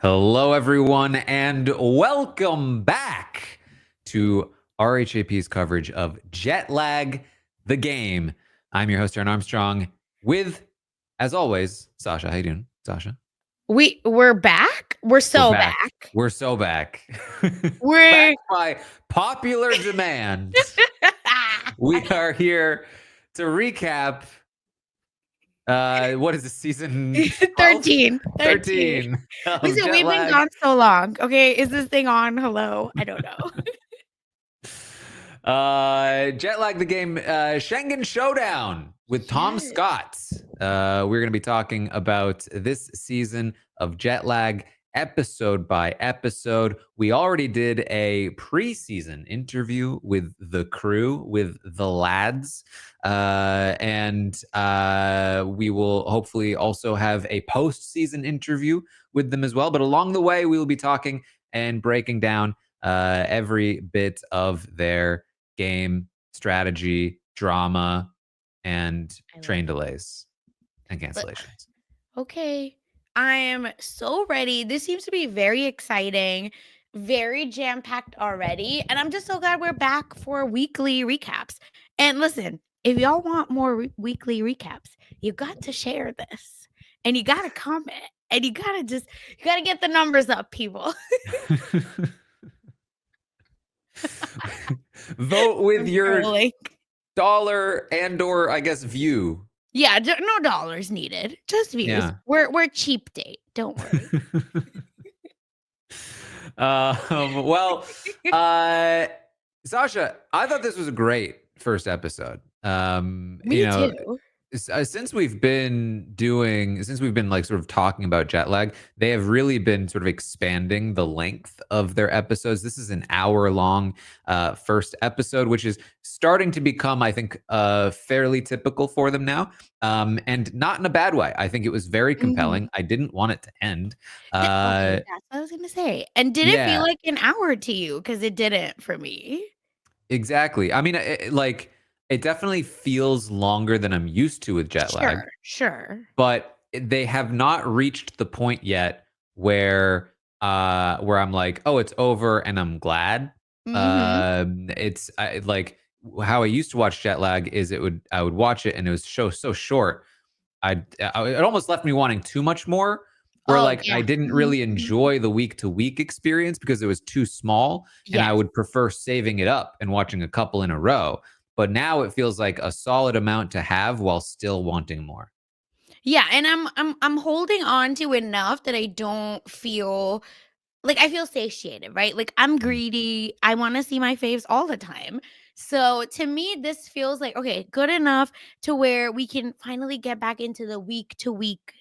Hello, everyone, and welcome back to RHAP's coverage of Jet Lag, the game. I'm your host, Taran Armstrong, with, as always, Sasha. How you doing, Sasha? We're back. We're so back. back. We're so back. We're Back by popular demand. We are here to recap. What is this, season 12? 13. 13 of Listen, Jet we've been Lag. gone so long. Okay, is this thing on? Hello, I don't know. Jet Lag, the game, Schengen Showdown with Tom Yes. Scott. We're going to be talking about this season of Jet Lag episode by episode. We already did a preseason interview with the crew, with the lads, and we will hopefully also have a post-season interview with them as well. But along the way, we will be talking and breaking down every bit of their game, strategy, drama, and train delays and cancellations. Okay, I am so ready. This seems to be very exciting, very jam packed already, and I'm just so glad we're back for weekly recaps. And listen, if y'all want more weekly recaps, you got to share this, and you got to comment, and you got to get the numbers up, people. Vote with your Like, dollar and or I guess view. yeah, no dollars needed, just views. Yeah. We're cheap date. Don't worry. Well, Sasha, I thought this was a great first episode. Me too. Since we've been like sort of talking about Jet Lag, they have really been sort of expanding the length of their episodes. This is an hour-long first episode, which is starting to become, I think, fairly typical for them now, and not in a bad way. I think it was very compelling. I didn't want it to end. Okay, that's what I was gonna say. And did it feel like an hour to you? Because it didn't for me. Exactly. I mean, it definitely feels longer than I'm used to with Jet Lag. Sure. But they have not reached the point yet where I'm like, oh, it's over, and I'm glad. It's like how I used to watch Jet Lag is I would watch it and it was so short. It almost left me wanting too much more. Where I didn't really enjoy the week to week experience because it was too small, and I would prefer saving it up and watching a couple in a row. But now it feels like a solid amount to have while still wanting more. Yeah, and I'm holding on to enough that I don't feel like I feel satiated, right? Like I'm greedy. I want to see my faves all the time. So to me, this feels like okay, good enough to where we can finally get back into the week to week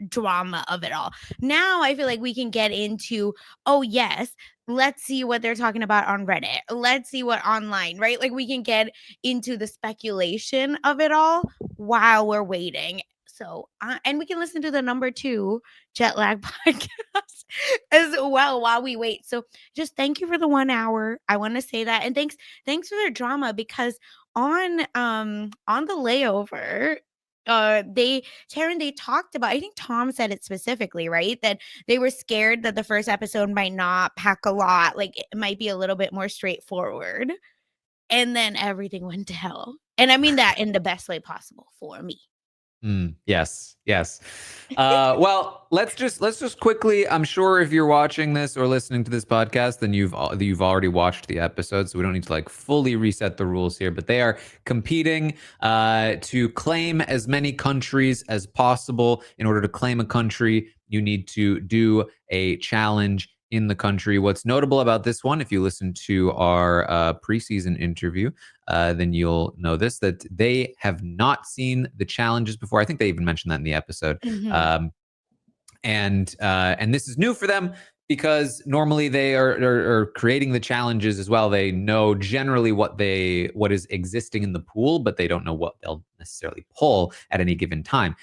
drama of it all. Now I feel like we can get into, oh yes, let's see what they're talking about on Reddit. Let's see what online, right? Like we can get into the speculation of it all while we're waiting. So, and we can listen to the number 2 jet lag podcast as well while we wait. So, just thank you for the 1 hour. I want to say that, and thanks for their drama because on the layover, Taran, they talked about, I think Tom said it specifically, right? That they were scared that the first episode might not pack a lot, like it might be a little bit more straightforward. And then everything went to hell. And I mean that in the best way possible for me. Yes. Well, let's just quickly. I'm sure if you're watching this or listening to this podcast, then you've already watched the episode, so we don't need to like fully reset the rules here. But they are competing to claim as many countries as possible. In order to claim a country, you need to do a challenge in the country. What's notable about this one, if you listen to our preseason interview, then you'll know this, that they have not seen the challenges before. I think they even mentioned that in the episode. And this is new for them because normally they are creating the challenges as well. They know generally what is existing in the pool, but they don't know what they'll necessarily pull at any given time.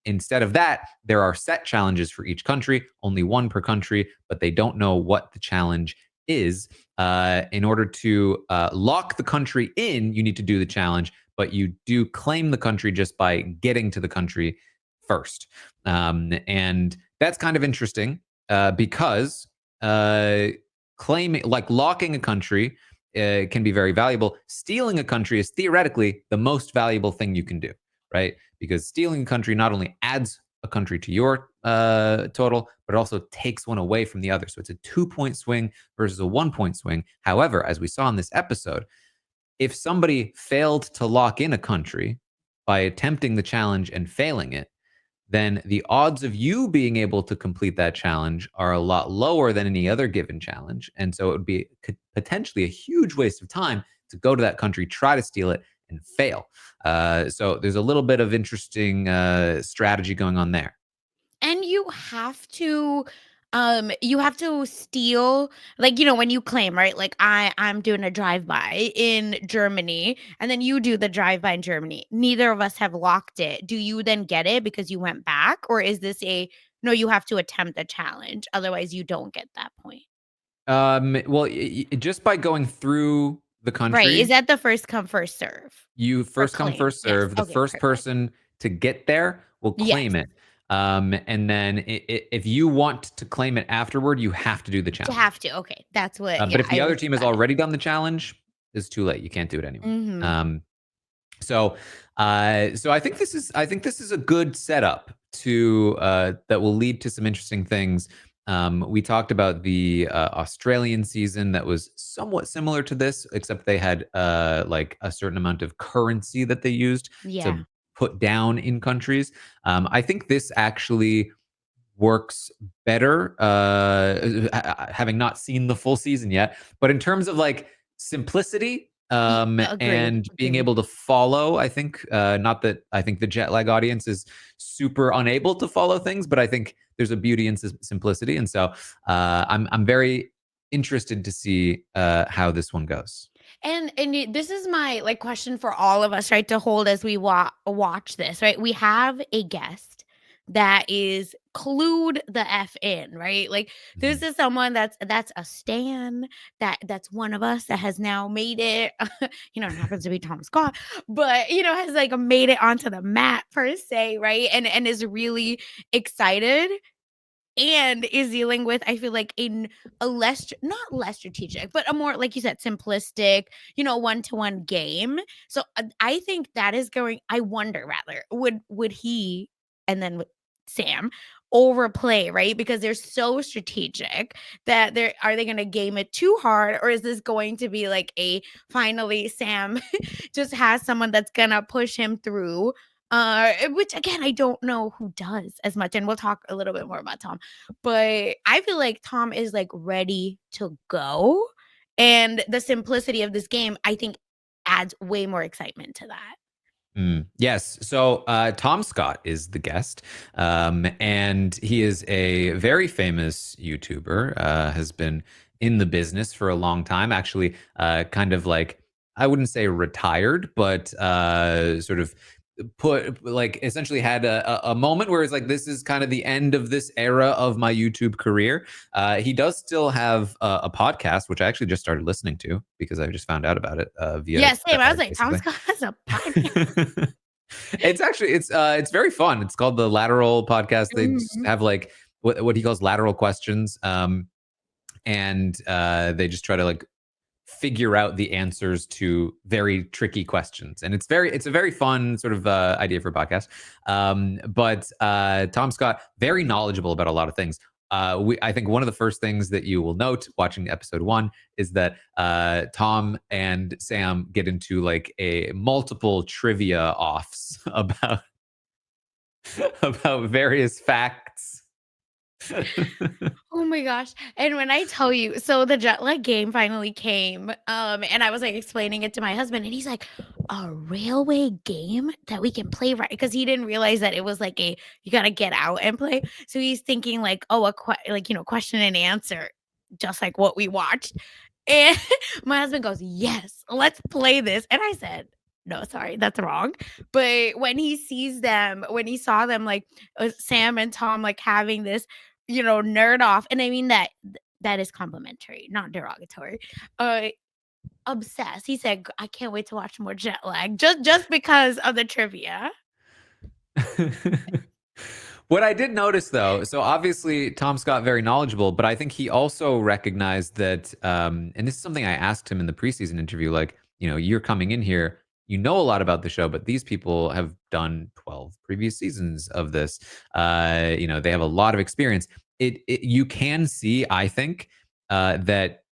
Instead of that, there are set challenges for each country, only one per country, but they don't know what the challenge is. In order to lock the country in, you need to do the challenge, but you do claim the country just by getting to the country first. And that's kind of interesting because claiming, like locking a country, can be very valuable. Stealing a country is theoretically the most valuable thing you can do, right? Because stealing a country not only adds a country to your total, but it also takes one away from the other. So it's a 2-point swing versus a 1-point swing. However, as we saw in this episode, if somebody failed to lock in a country by attempting the challenge and failing it, then the odds of you being able to complete that challenge are a lot lower than any other given challenge. And so it would be potentially a huge waste of time to go to that country, try to steal it, and fail. So there's a little bit of interesting strategy going on there. And you have to steal, like, when you claim, right? Like I'm doing a drive-by in Germany, and then you do the drive-by in Germany. Neither of us have locked it. Do you then get it because you went back, or is this a no, you have to attempt a challenge, otherwise you don't get that point? Well, just by going through the Right. Is country, that the first come, first serve you or first come, claim? first Yes. serve. The Okay, first perfect. person to get there will Yes. claim it. And then if you want to claim it afterward, you have to do the You challenge. have to. Okay. That's what, But yeah, if I the other was team has got it. already done the challenge, it's too late. You can't do it anymore. Mhm. So I think this is a good setup to that will lead to some interesting things. We talked about the Australian season that was somewhat similar to this, except they had like a certain amount of currency that they used Yeah. to put down in countries. I think this actually works better, having not seen the full season yet. But in terms of like simplicity, Agree. and being Agree. able to follow, I think, not that I think the jet lag audience is super unable to follow things, but I think there's a beauty in simplicity. And so I'm very interested to see how this one goes. This is my, like, question for all of us, right, to hold as we watch this, right? We have a guest that is clued the F in, right? Like, this Mhm. is someone that's a stan, that's one of us that has now made it, it happens to be Tom Scott, but, has, like, made it onto the map per se, right? And is really excited and is dealing with, I feel like, in a less, not less strategic, but a more, like you said, simplistic, one-to-one game. So I think that is going, I wonder, rather, would he, and then with Sam, overplay, right? Because they're so strategic that are they going to game it too hard, or is this going to be like a finally Sam just has someone that's gonna push him through, which again, I don't know who does as much, and we'll talk a little bit more about Tom. But I feel like Tom is, like, ready to go, and the simplicity of this game, I think, adds way more excitement to that. Yes. So Tom Scott is the guest, and he is a very famous YouTuber. Has been in the business for a long time. Actually, kind of like, I wouldn't say retired, but sort of put, like, essentially had a moment where it's like, this is kind of the end of this era of my YouTube career. He does still have a podcast, which I actually just started listening to because I just found out about it via Yeah, same. I was like, Tom basically. Scott has a podcast. It's actually it's very fun. It's called the Lateral Podcast. They just Mhm. have like what he calls lateral questions, and they just try to like figure out the answers to very tricky questions. And it's a very fun sort of idea for a podcast. But Tom Scott, very knowledgeable about a lot of things. I think one of the first things that you will note watching episode 1 is that Tom and Sam get into like a multiple trivia offs about about various facts. Oh my gosh. And when I tell you, so the jet lag game finally came, and I was, like, explaining it to my husband, and he's like, "A railway game that we can play, right?" Because he didn't realize that it was like a you gotta get out and play. So he's thinking like, "Oh, question and answer, just like what we watched." And my husband goes, "Yes, let's play this." And I said, "No, sorry, that's wrong." But when he saw them, like, Sam and Tom, like, having this, nerd off, and I mean that is complimentary, not derogatory. Uh, Obsessed. He said, "I can't wait to watch more jet lag," just because of the trivia. What I did notice though, so obviously Tom Scott very knowledgeable, but I think he also recognized that, and this is something I asked him in the preseason interview, like, you're coming in here, you know a lot about the show, but these people have done 12 previous seasons of this. They have a lot of experience. You can see, I think, that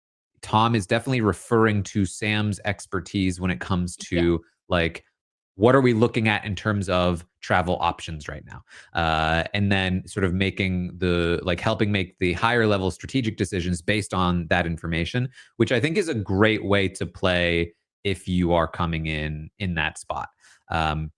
Tom is definitely referring to Sam's expertise when it comes to like, what are we looking at in terms of travel options right now? And then sort of helping make the higher level strategic decisions based on that information, which I think is a great way to play if you are coming in that spot. And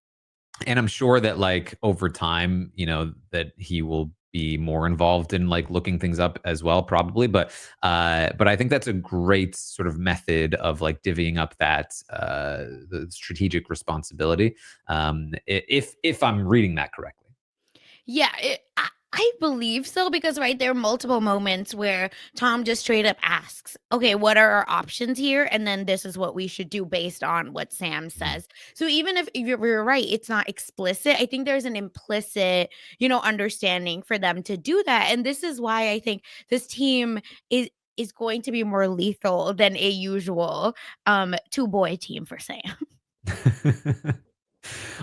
I'm sure that like over time, that he will be more involved in like looking things up as well, probably. But I think that's a great sort of method of like divvying up that the strategic responsibility. If I'm reading that correctly. Yeah, I believe so because, right, there are multiple moments where Tom just straight up asks, okay, what are our options here? And then this is what we should do based on what Sam says. So even if you're right, it's not explicit. I think there's an implicit, understanding for them to do that. And this is why I think this team is going to be more lethal than a usual two-boy team for Sam.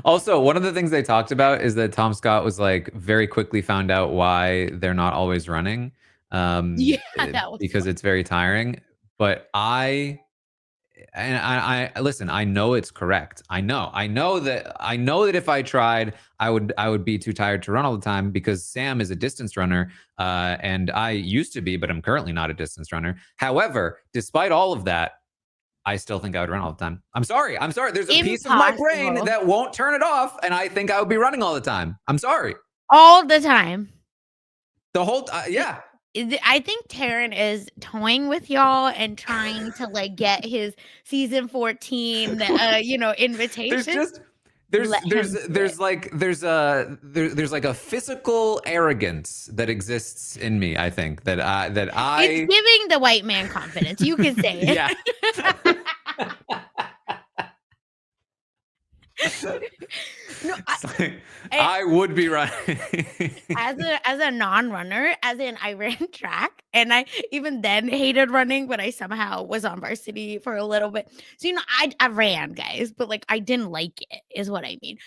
Also, one of the things they talked about is that Tom Scott was like very quickly found out why they're not always running, Yeah, that was because fun. it's very tiring. But I listen. I know it's correct. I know that if I tried, I would be too tired to run all the time because Sam is a distance runner, and I used to be, but I'm currently not a distance runner. However, despite all of that, I still think I would run all the time. I'm sorry. There's a piece of my brain Impossible. that won't turn it off, and I think I would be running all the time. I'm sorry. All the time. The whole yeah. I think Taran is toying with y'all and trying to like get his season 14, There's invitation. just Let him do it. there's like a physical arrogance that exists in me. I think that It's giving the white man confidence. You can say it. yeah. No, I would be running. as a non-runner, as in I ran track, and I even then hated running, but I somehow was on varsity for a little bit. So I ran, guys, but like I didn't like it, is what I mean.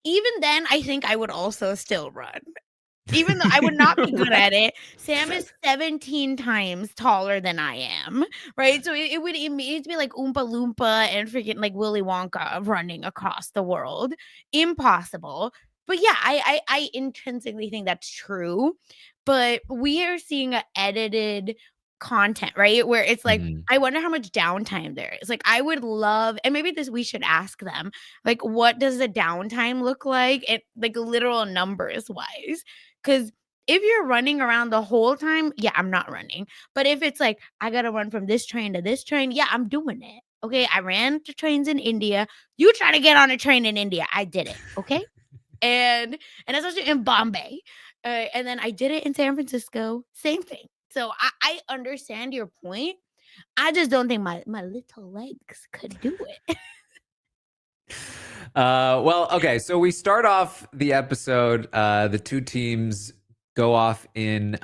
Even then, I think I would also still run. Even though I would not be good at it, Sam is 17 times taller than I am, right? So it would immediately be like Oompa Loompa and freaking like Willy Wonka running across the world. Impossible. But yeah, I intrinsically think that's true. But we are seeing a edited content, right? Where it's like, Mhm. I wonder how much downtime there is. Like, I would love, and maybe we should ask them, like, what does the downtime look like? And like literal numbers wise. Because if you're running around the whole time, yeah, I'm not running. But if it's like, I got to run from this train to this train, yeah, I'm doing it. Okay. I ran to trains in India. You try to get on a train in India. I did it. Okay. And especially in Bombay. And then I did it in San Francisco. Same thing. So I understand your point. I just don't think my little legs could do it. Well, okay. So we start off the episode. The two teams go off in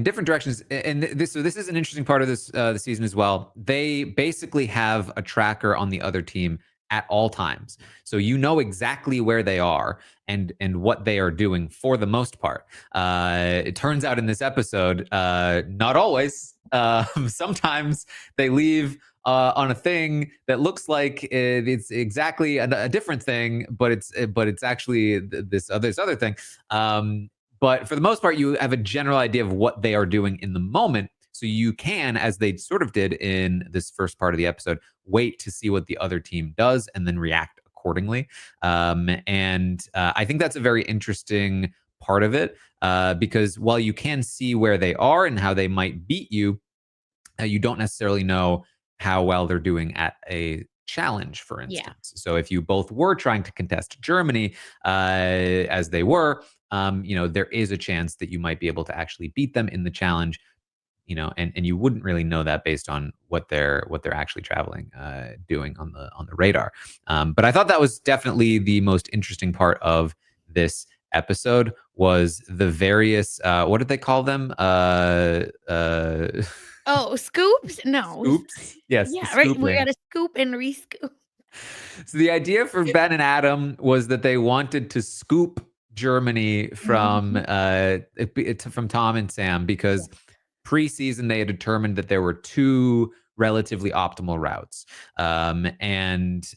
different directions, and this is an interesting part of this the season as well. They basically have a tracker on the other team at all times, so you know exactly where they are and what they are doing for the most part. It turns out in this episode, not always. Sometimes they leave on a thing that looks like it's exactly a different thing, but it's actually this other thing. But for the most part, you have a general idea of what they are doing in the moment. So you can, as they sort of did in this first part of the episode, wait to see what the other team does and then react accordingly. And I think that's a very interesting part of it, because while you can see where they are and how they might beat you, you don't necessarily know how well they're doing at a challenge, for Yeah. instance. So if you both were trying to contest Germany, as they were, there is a chance that you might be able to actually beat them in the challenge. And you wouldn't really know that based on what they're actually traveling, doing on the radar. But I thought that was definitely the most interesting part of this episode was the various what did they call them? Oh, scoops? No. Scoops. Yes, the Yeah, right. We scooping. gotta scoop and rescoop. So the idea for Ben and Adam was that they wanted to scoop Germany Mhm. from Tom and Sam because preseason they had determined that there were two relatively optimal routes, and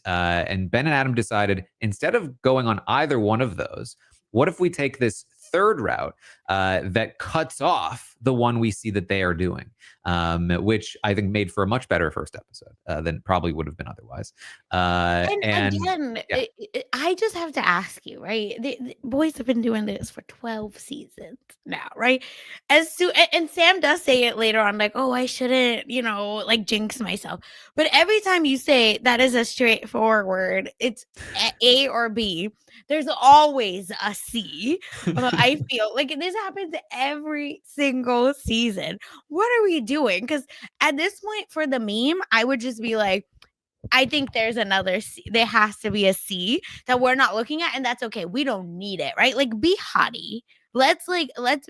Ben and Adam decided instead of going on either one of those, what if we take this third route that cuts off the one we see that they are doing, which I think made for a much better first episode than probably would have been otherwise. And And again, yeah, I just have to ask you, right? The boys have been doing this for 12 seasons now, right? And Sam does say it later on, like, "Oh, I shouldn't, like jinx myself." But every time you say that is a straightforward, it's A or B. There's always a C. I feel like this happens every single season. What are we doing? Because at this point, for the meme, I would just be like, I think there's another C. There has to be a C that we're not looking at, and that's okay. We don't need it, right? Like, be haughty. Let's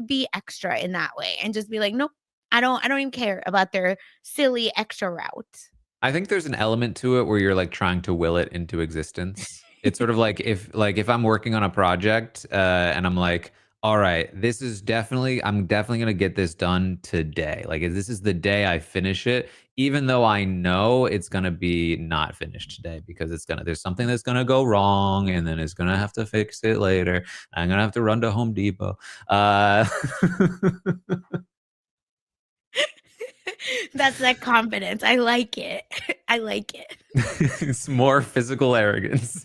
be extra in that way and just be like, nope, I don't even care about their silly extra route. I think there's an element to it where you're like trying to will it into existence. It's sort of like if I'm working on a project and I'm like, all right, I'm definitely gonna get this done today. Like if this is the day I finish it, even though I know it's gonna be not finished today because there's something that's gonna go wrong and then it's gonna have to fix it later. I'm gonna have to run to Home Depot. Uh, That's that confidence. I like it. I like it. it's more physical arrogance.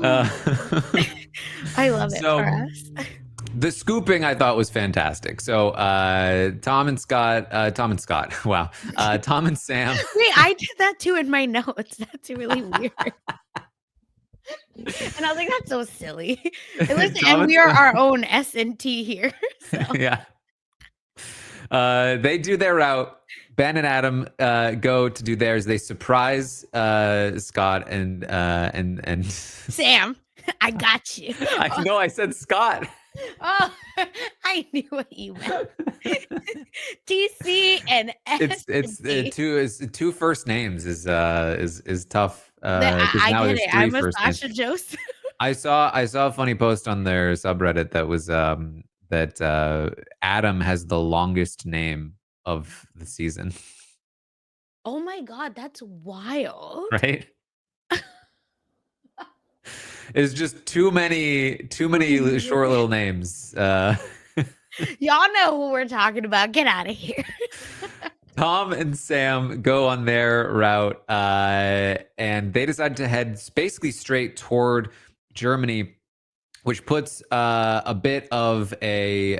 uh, I love it for so us. the scooping I thought was fantastic. So Tom and Scott, wow, Tom and Sam. Wait, I did that too in my notes. That's really weird. And I was like, that's so silly. And listen, Tom and and we are Scott, our own S&T here. So yeah. They do their route. Ben and Adam go to do theirs. They surprise Scott and Sam, I got you. I know I said Scott. Oh, I knew what you meant. TC and S&T. Two first names is tough because I now get there's it. three I'm a first names. Sasha Joseph. I saw a funny post on their subreddit that was that Adam has the longest name of the season, Oh my God, that's wild. right? It's just too many short little names. Y'all know who we're talking about. Get out of here. Tom and Sam go on their route, and they decide to head basically straight toward Germany, which puts a bit of a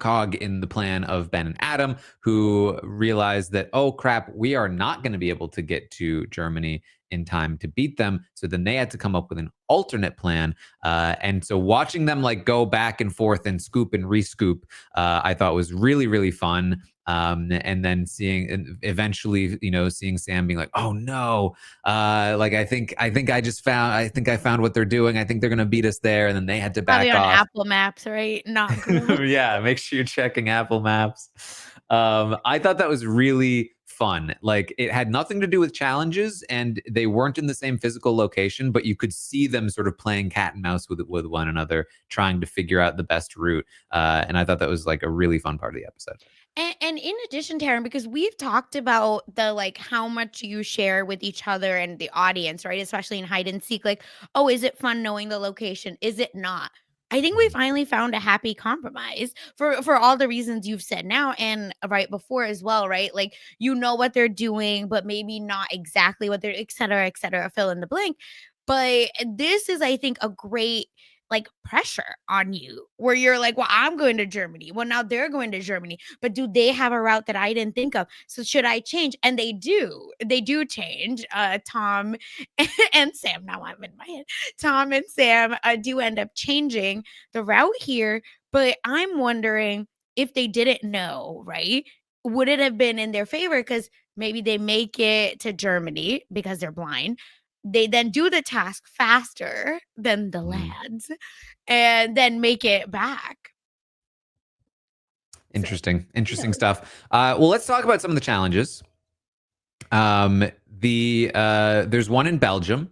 cog in the plan of Ben and Adam, who realize that, oh crap, we are not going to be able to get to Germany in time to beat them. So then they had to come up with an alternate plan. And so watching them like go back and forth and scoop and rescoop, I thought was really, really fun. And then eventually, seeing Sam being like, "Oh no, like I think I found what they're doing. I think they're gonna beat us there," and then they had to Probably back on off. Apple Maps, right? Not Google. Yeah, make sure you're checking Apple Maps. I thought that was really fun. Like it had nothing to do with challenges, and they weren't in the same physical location, but you could see them sort of playing cat and mouse with one another, trying to figure out the best route. And I thought that was like a really fun part of the episode. And in addition, Taryn, because we've talked about the like how much you share with each other and the audience, right? Especially in hide and seek, like, oh, is it fun knowing the location? Is it not? I think we finally found a happy compromise for all the reasons you've said now and right before as well, right? Like you know what they're doing, but maybe not exactly what they're, et cetera, fill in the blank. But this is, I think, a great like pressure on you where you're like, well, I'm going to Germany. Well, now they're going to Germany, but do they have a route that I didn't think of? So should I change? And they do change. Tom and Sam, now I'm in my head. Tom and Sam do end up changing the route here, but I'm wondering if they didn't know, right? Would it have been in their favor? Because maybe they make it to Germany because they're blind. They then do the task faster than the Mhm. lads and then make it back. So, Interesting no. stuff. Well, let's talk about some of the challenges. There's one in Belgium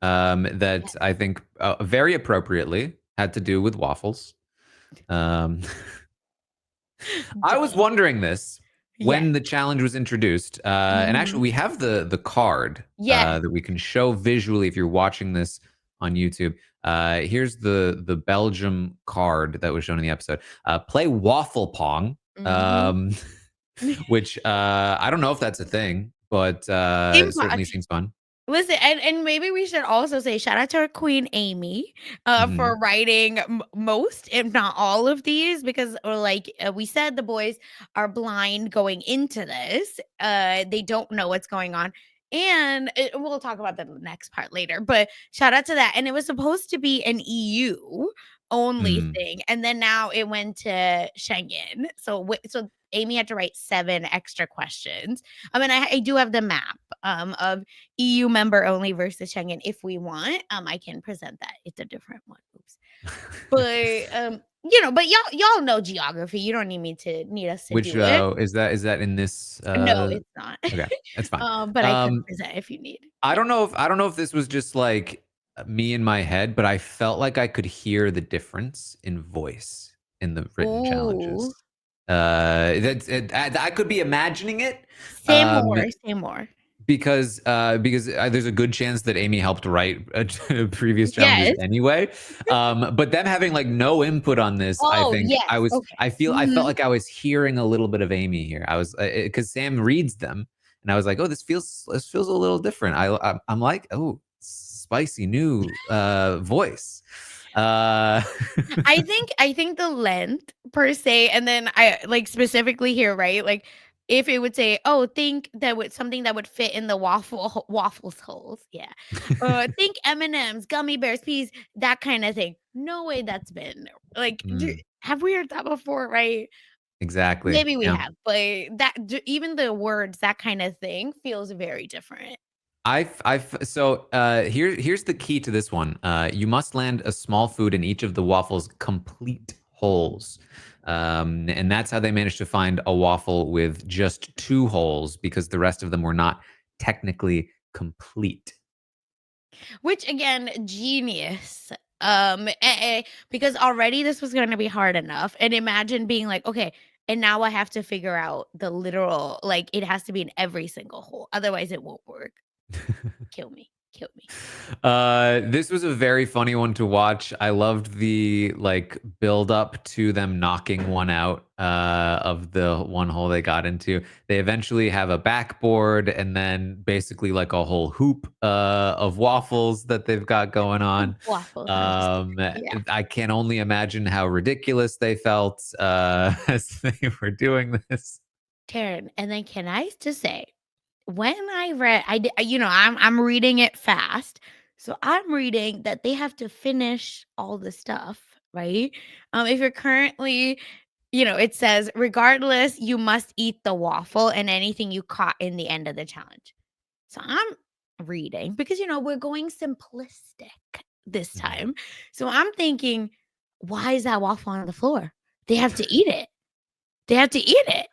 that I think very appropriately had to do with waffles. Um, I was Duh. wondering this Yes. when the challenge was introduced, and actually Mhm. we have the card Yes. that we can show visually if you're watching this on YouTube. Here's the Belgium card that was shown in the episode. Play waffle pong, Mhm. um, which I don't know if that's a thing, but Impo it certainly seems fun. Listen, and maybe we should also say shout out to our queen Amy, Mhm. for writing most, if not all, of these because, like we said, the boys are blind going into this. They don't know what's going on, and we'll talk about the next part later. But shout out to that, and it was supposed to be an EU only Mm. thing, and then now it went to Schengen. So Amy had to write 7 extra questions. I mean, I do have the map of EU member only versus Schengen if we want. I can present that. It's a different one. Oops. But but y'all know geography. You don't need us to Which do it. is that in this? No, it's not. Okay, that's fine. But I could Um, present if you need. I Yeah. don't know if this was just like me in my head, but I felt like I could hear the difference in voice in the written Ooh. challenges. I could be imagining it. Say Um, more. Say more. because there's a good chance that Amy helped write previous challenges Yes. anyway. But them having like no input on this, I Oh, think yes. Okay. I felt Mhm. like I was hearing a little bit of Amy here. I was because Sam reads them, and I was like, oh, this feels a little different. I'm like, oh, spicy new voice. Uh, I think the length per se, and then I like specifically here, right? Like if it would say, "Oh, think that would something that would fit in the waffles holes." Yeah. Think M&Ms, gummy bears, peas, that kind of thing. No way that's been like mm, have we heard that before, right? exactly. Maybe we Yeah. have, but even the words, that kind of thing feels very different. So here's the key to this one. You must land a small food in each of the waffle's complete holes, and that's how they managed to find a waffle with just 2 holes because the rest of them were not technically complete. Which again, genius. Because already this was gonna be hard enough. And imagine being like, okay, and now I have to figure out the literal, like it has to be in every single hole. Otherwise it won't work. Kill me. Kill me. This was a very funny one to watch. I loved the like build up to them knocking one out of the one hole they got into. They eventually have a backboard and then basically like a whole hoop of waffles that they've got going on. Waffle House. Yeah. I can only imagine how ridiculous they felt as they were doing this. Taryn, and then can I just say, when I read, I'm reading it fast, so I'm reading that they have to finish all the stuff, right? If you're currently, it says, regardless, you must eat the waffle and anything you caught in the end of the challenge. So I'm reading because we're going simplistic this Mhm. time. So I'm thinking, why is that waffle on the floor? They have to eat it. They have to eat it.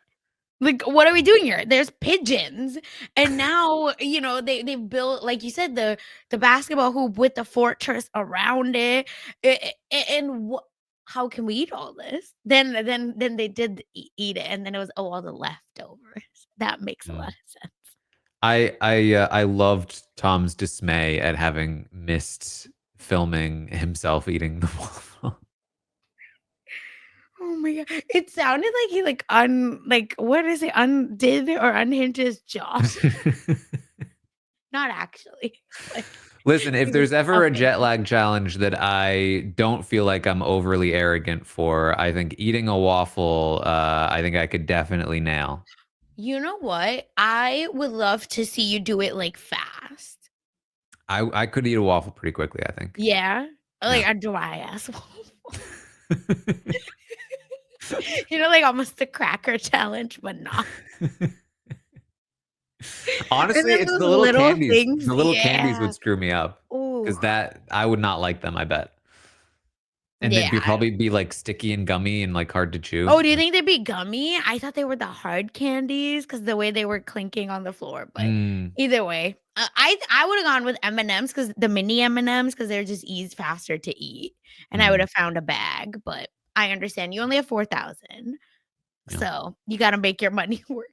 Like, what are we doing here? There's pigeons, and now, they've built, like you said, the basketball hoop with the fortress around it, and how can we eat all this? Then they did eat it, and then it was, oh, all the leftovers. That makes a lot Mm. of sense. I loved Tom's dismay at having missed filming himself eating the waffle. Oh my god, it sounded like he like what is it? Undid or unhinged his jaw. Not actually, but Listen, if he was there's ever a stuffing. jet lag challenge that I don't feel like I'm overly arrogant for, I think eating a waffle, I think I could definitely nail. You know what? I would love to see you do it, like, fast. I could eat a waffle pretty quickly, I think. Yeah? Yeah. Like, a dry ass waffle. Like, almost the cracker challenge, but not. And Honestly, then it's those the little little candies. things, The little candies yeah. would screw me up Ooh, because that I would not like them, I bet. And they'd yeah. probably be like sticky and gummy and like hard to chew. Oh, do you think they'd be gummy? I thought they were the hard candies because the way they were clinking on the floor, but Mm, either way, I would've gone with M&Ms because the mini M&Ms because 'cause they're just faster to eat, and I mm, would've found a bag, but I understand you only have 4,000, yeah. so you gotta make your money work.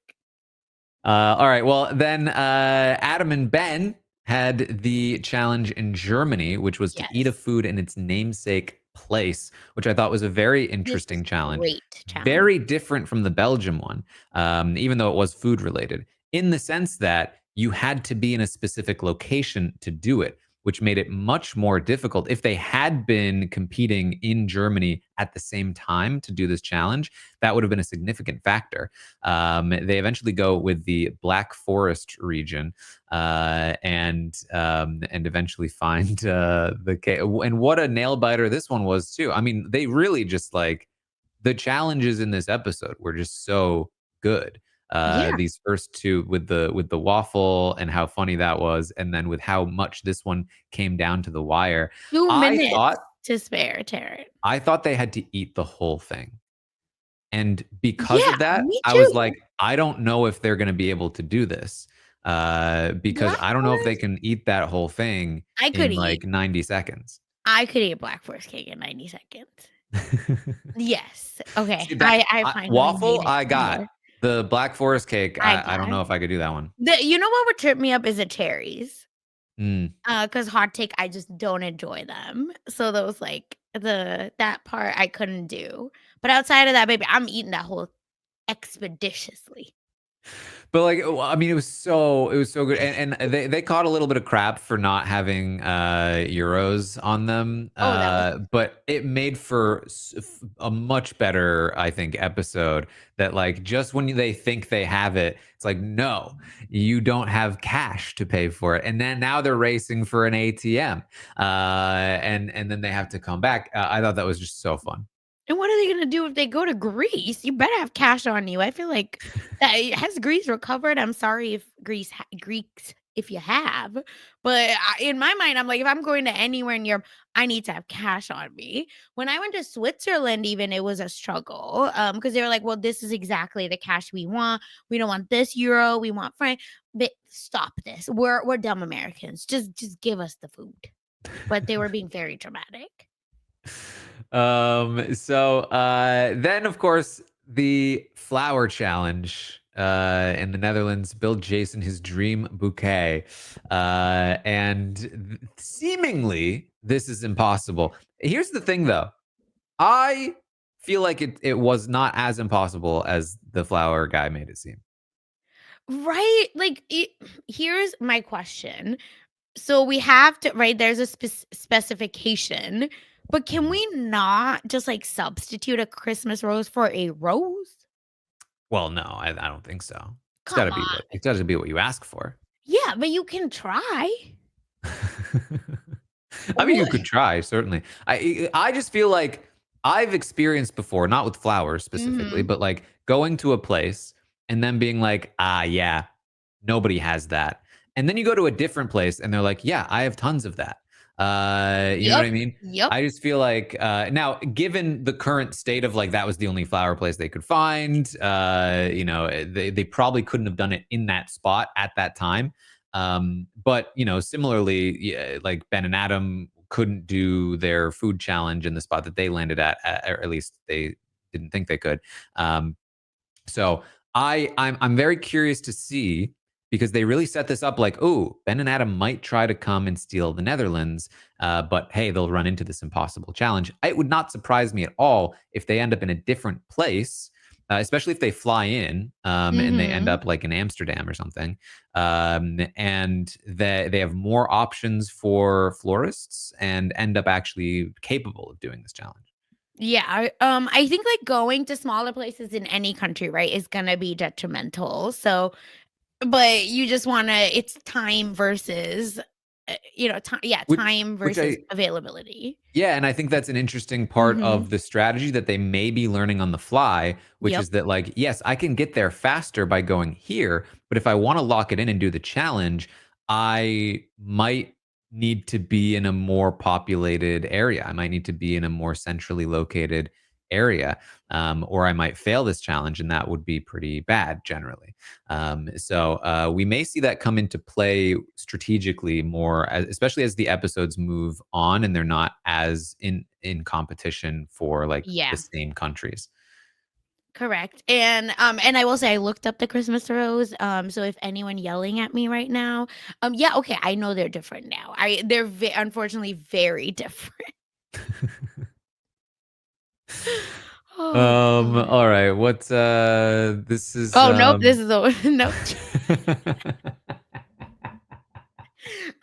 All right. Well, then Adam and Ben had the challenge in Germany, which was to eat a Yes. food in its namesake place, which I thought was a very This is interesting challenge. great challenge. Very different from the Belgium one, even though it was food related, in the sense that you had to be in a specific location to do it, which made it much more difficult. If they had been competing in Germany at the same time to do this challenge, that would have been a significant factor. They eventually go with the Black Forest region, and eventually find the cave. And what a nail biter this one was too. I mean, they really just like the challenges in this episode were just so good. Yeah, These first two with the waffle and how funny that was, and then with how much this one came down to the wire. 2 I minutes thought to spare, Taryn. I thought they had to eat the whole thing. And because Yeah, of that, me I was too. like, I don't know if they're going to be able to do this because Black I don't know if they Forest, can eat that whole thing I could in eat. like 90 seconds. I could eat Black Forest cake in 90 seconds. Yes. Okay, See that I finally made waffle it I got. here. The Black Forest cake, I I don't got know if I could do that one. you know what would trip me up is the cherries. Mm. Cause hot take, I just don't enjoy them. So those, like, that part I couldn't do. But outside of that, baby, I'm eating that whole expeditiously. But like, I mean, it was so good, and they caught a little bit of crap for not having euros on them, Oh, that was but it made for a much better, I think, episode. That like just when they think they have it, it's like no, you don't have cash to pay for it, and then now they're racing for an ATM, and then they have to come back. I thought that was just so fun. and what are they gonna do if they go to Greece? You better have cash on you. I feel like that has Greece recovered? I'm sorry if Greeks if you have, but in my mind, I'm like, if I'm going to anywhere in Europe, I need to have cash on me. When I went to Switzerland, even it was a struggle, because they were like, "Well, this is exactly the cash we want. We don't want this euro. We want franc." But stop this. We're dumb Americans. Just give us the food. But they were being very dramatic. Then of course the flower challenge in the Netherlands build Jason his dream bouquet, and seemingly this is impossible. Here's the thing though, I feel like it was not as impossible as the flower guy made it seem. Right? Like, here's my question. So we have to, right? There's a specification, but can Mhm. we not just like substitute a Christmas rose for a rose? Well, no, I don't think so. Come on. It's got to be what you ask for. Yeah, but you can try. I mean, you What? could try, certainly. I just feel like I've experienced before, not with flowers specifically, Mhm. but like going to a place and then being like, ah, yeah, nobody has that. And then you go to a different place and they're like, yeah, I have tons of that. You know what Yep. I mean? Yep. I just feel like now, given the current state of like that was the only flower place they could find, they probably couldn't have done it in that spot at that time. But similarly, yeah, like Ben and Adam couldn't do their food challenge in the spot that they landed at, or at least they didn't think they could. Um, so I'm very curious to see because they really set this up like, oh, Ben and Adam might try to come and steal the Netherlands, but hey, they'll run into this impossible challenge. It would not surprise me at all if they end up in a different place, especially if they fly in and they end Mhm. up like in Amsterdam or something, and they have more options for florists and end up actually capable of doing this challenge. Yeah, I think like going to smaller places in any country, right, is gonna be detrimental. So, but you just wanna it's time versus time which versus availability. yeah, and I think that's an interesting part Mhm. of the strategy that they may be learning on the fly, which Yep. is that, like, yes, I can get there faster by going here, but if I want to lock it in and do the challenge, I might need to be in a more populated area. I might need to be in a more centrally located area, or I might fail this challenge, and that would be pretty bad generally. So we may see that come into play strategically more, especially as the episodes move on and they're not as in competition for like the Yeah. same countries. Correct. And I will say I looked up the Christmas throws. So if anyone yelling at me right now, yeah, okay, I know they're different now. They're unfortunately very different. Oh god. All right. This is Oh nope, this is the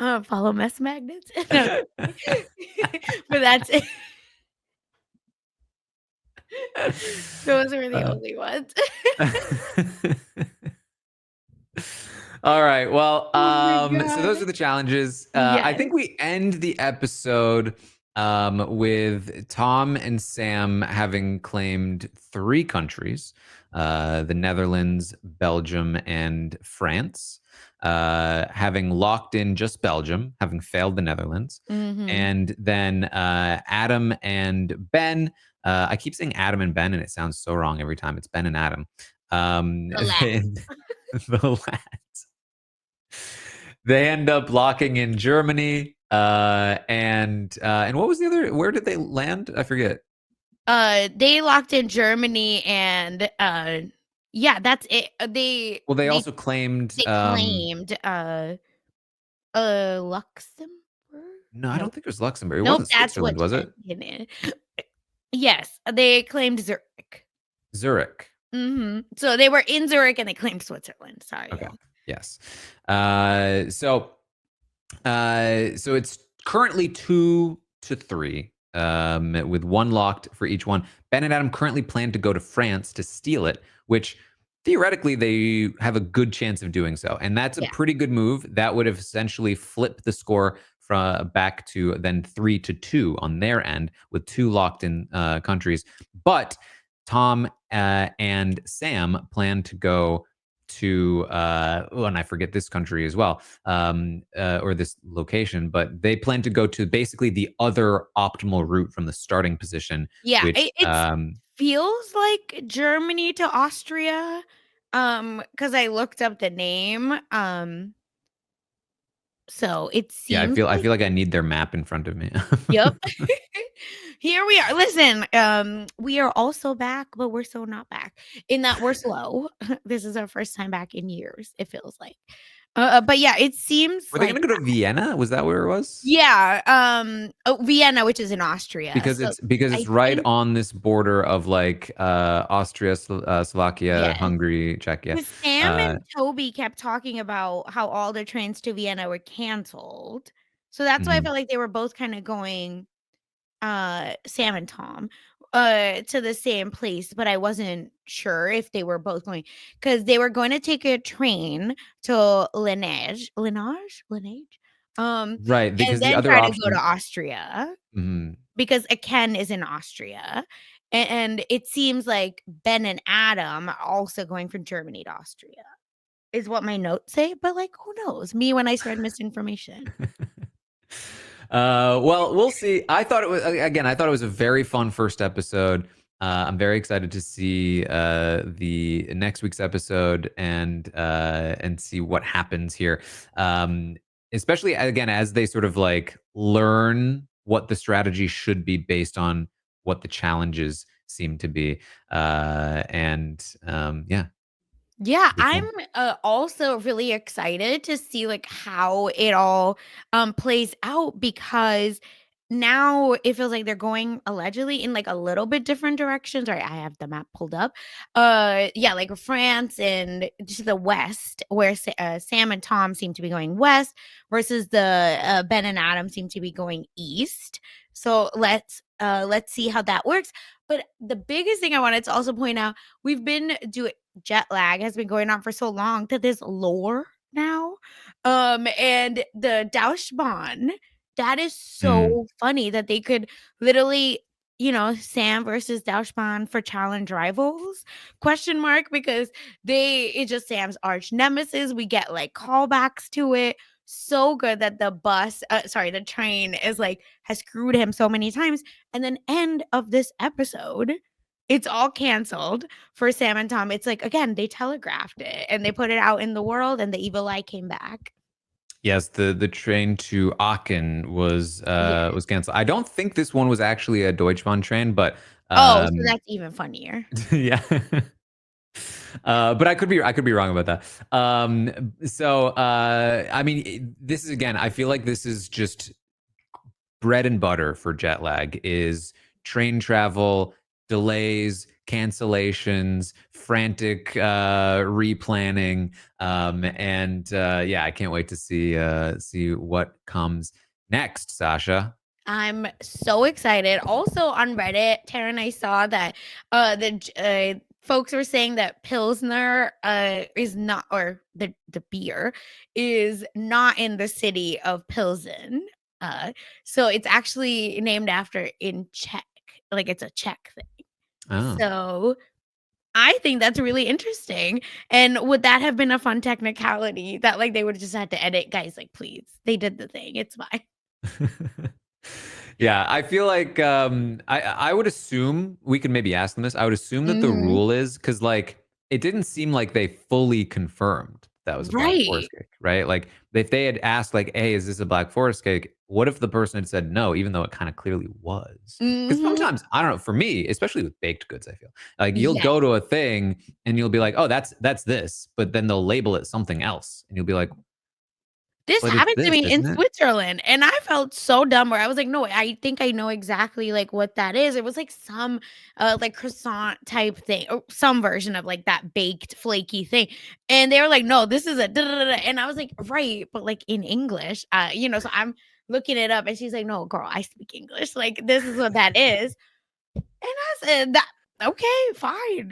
nope. Follow mess magnets. No, but that's it. Those were the uh, only ones. All right. Well, Oh my so those god. are the challenges. I Yes. think we end the episode with Tom and Sam having claimed 3 countries: the Netherlands, Belgium, and France. Having locked in just Belgium, having failed the Netherlands, Mhm. and then Adam and Ben. I keep saying Adam and Ben, and it sounds so wrong every time. It's Ben and Adam. The last. The lads. They end up locking in Germany, and what was the other? Where did they land? I forget. They locked in Germany and, yeah, that's it. Well, they also claimed. They claimed, Luxembourg? No, I don't Nope. think it was Luxembourg. It Nope, wasn't that's Switzerland, what was it? Yes, they claimed Zurich. Zurich. Mhm. So they were in Zurich and they claimed Switzerland. Sorry, Okay. y'all. Yes. So it's currently 2-3, with one locked for each one. Ben and Adam currently plan to go to France to steal it, which theoretically they have a good chance of doing so, and that's a Yeah. pretty good move. That would have essentially flipped the score from back to then 3-2 on their end with 2 locked in countries. But Tom and Sam plan to go to and I forget this country as well, or this location, but they plan to go to basically the other optimal route from the starting position, Yeah, which it feels like Germany to Austria, because I looked up the name, so it yeah, seems I like feel like I need their map in front of me. yep. Here we are. Listen, we are also back, but we're so not back in that we're slow. This is our first time back in years, it feels like. But yeah, it seems Were they like going to go to Vienna? Was that where it was? yeah, Vienna, which is in Austria. So Because I it's right think on this border of like Austria, Slovakia, yes. Hungary, Czechia. 'Cause Sam Uh, and Toby kept talking about how all their trains to Vienna were canceled. So that's why I mhm. felt like they were both kinda going, Sam and Tom, to the same place, but I wasn't sure if they were both going because they were going to take a train to Laneige? Right, And because the then other try to go to option. Austria Mhm. because Aachen is in Austria, and it seems like Ben and Adam are also going from Germany to Austria, is what my notes say, but, like, who knows? Me when I spread misinformation. Well, we'll see. I thought it was again. I thought it was a very fun first episode. I'm very excited to see the next week's episode and see what happens here. Especially again as they sort of like learn what the strategy should be based on what the challenges seem to be. Yeah, Yeah, should be I'm, cool. also really excited to see, like, how it all, plays out because now it feels like they're going allegedly in, like, a little bit different directions. Right, I have the map pulled up. Yeah, like France and to the west where Sam and Tom seem to be going west versus the, Ben and Adam seem to be going east. So let's see how that works. But the biggest thing I wanted to also point out, we've been doing jet lag has been going on for so long that this lore now. And the Dauschbahn, that is Mm. so funny that they could literally, Sam versus Dauschbahn for challenge rivals, question mark, because it's just Sam's arch nemesis. We get like callbacks to it. So good that the train is like has screwed him so many times. And then end of this episode, it's all canceled for Sam and Tom. It's like, again, they telegraphed it and they put it out in the world and the evil eye came back. Yes, the train to Aachen Yeah. was canceled. I don't think this one was actually a Deutschbahn train, but Oh, so that's even funnier. yeah. But I could be wrong about that. I mean, this is again, I feel like this is just bread and butter for jet lag is train travel, delays, cancellations, frantic replanning, and yeah, I can't wait to see what comes next, Sasha. I'm so excited. Also on Reddit, Taran, I saw that the folks were saying that Pilsner is not, or the beer is not in the city of Pilsen. So it's actually named after in Czech, like it's a Czech thing. Oh. So I think that's really interesting. And would that have been a fun technicality that like they would have just had to edit? Guys, like, please, they did the thing. It's fine. Yeah, I feel like I would assume we could maybe ask them this. I would assume that the Mhm. rule is because like it didn't seem like they fully confirmed that was a Black Right. Forest cake, right? Like if they had asked like, "Hey, is this a Black Forest cake?" What if the person had said no, even though it kind of clearly was? Because Mhm. sometimes I don't know. For me, especially with baked goods, I feel like you'll Yeah. go to a thing and you'll be like, "Oh, that's this," but then they'll label it something else, and you'll be like, This "But it's happened to this, me in isn't it?" Switzerland, and I felt so dumb where I was like, "No, I think I know exactly, like, what that is." It was, like, some, like, croissant type thing or some version of, like, that baked flaky thing, and they were like, "No, this is a da da da da," and I was like, "Right, but, like, in English," so I'm looking it up, and she's like, "No, girl, I speak English, like, this is what that is." And I said, "That okay, fine."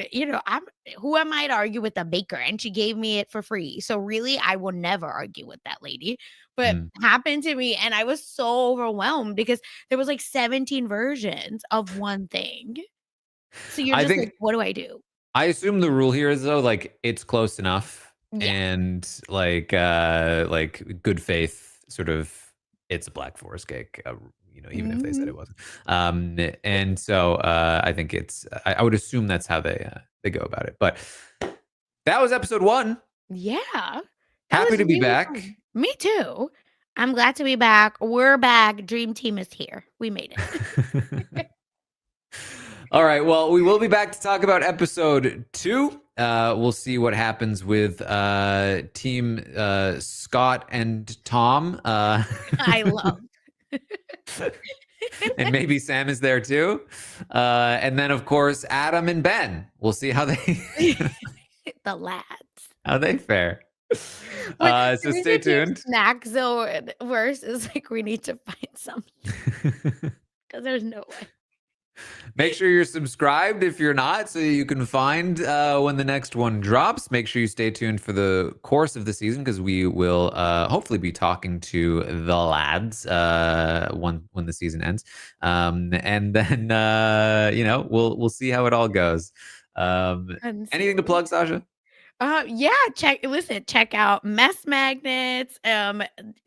Who am I to argue with the baker? And she gave me it for free. So really, I will never argue with that lady. But Mm. happened to me, and I was so overwhelmed because there was like 17 versions of one thing. So you're I just like, think what do I do? I assume the rule here is though, like it's close enough Yeah. and like good faith sort of it's a Black Forest cake, even if they said Mhm. it wasn't. And so I think I would assume that's how they go about it. But that was episode 1. Yeah. That Happy was to be really back. fun. Me too. I'm glad to be back. We're back. Dream team is here. We made it. All right. Well, we will be back to talk about episode 2. We'll see what happens with team Scott and Tom. I love. And maybe Sam is there too. And then, of course, Adam and Ben. We'll see how they The lads. how they fare. What So there's stay a team tuned. snack, so worse is like we need to find something because there's no way. Make sure you're subscribed if you're not, so you can find when the next one drops. Make sure you stay tuned for the course of the season because we will hopefully be talking to the lads when the season ends, and then we'll see how it all goes. Anything to Unsilly. plug, Sasha? Yeah, check out Mess Magnets.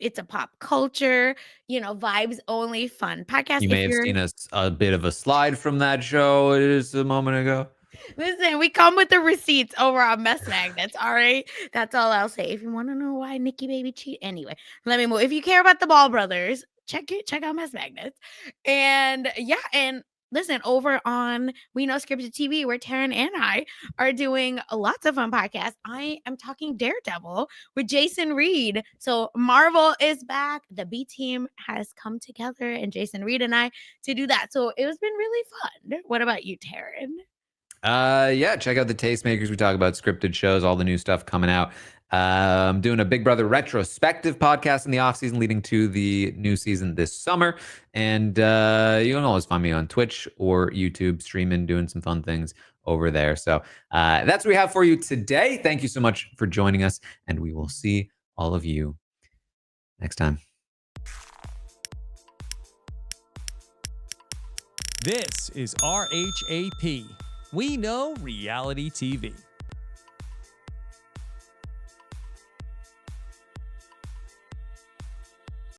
It's a pop culture, vibes only fun podcast. You If may have you're seen a bit of a slide from that show just a moment ago. Listen, we come with the receipts over on Mess Magnets. All right. That's all I'll say. If you want to know why Nikki Baby cheat, anyway, let me move. If you care about the Ball brothers, check out Mess Magnets. And yeah, and listen, over on We Know Scripted TV, where Taran and I are doing lots of fun podcasts. I am talking Daredevil with Jason Reed. So Marvel is back. The B team has come together, and Jason Reed and I to do that. So it has been really fun. What about you, Taran? Yeah, check out the Tastemakers. We talk about scripted shows, all the new stuff coming out. I'm doing a Big Brother retrospective podcast in the off season, leading to the new season this summer. And you can always find me on Twitch or YouTube, streaming, doing some fun things over there. So that's what we have for you today. Thank you so much for joining us, and we will see all of you next time. This is RHAP. We know reality TV.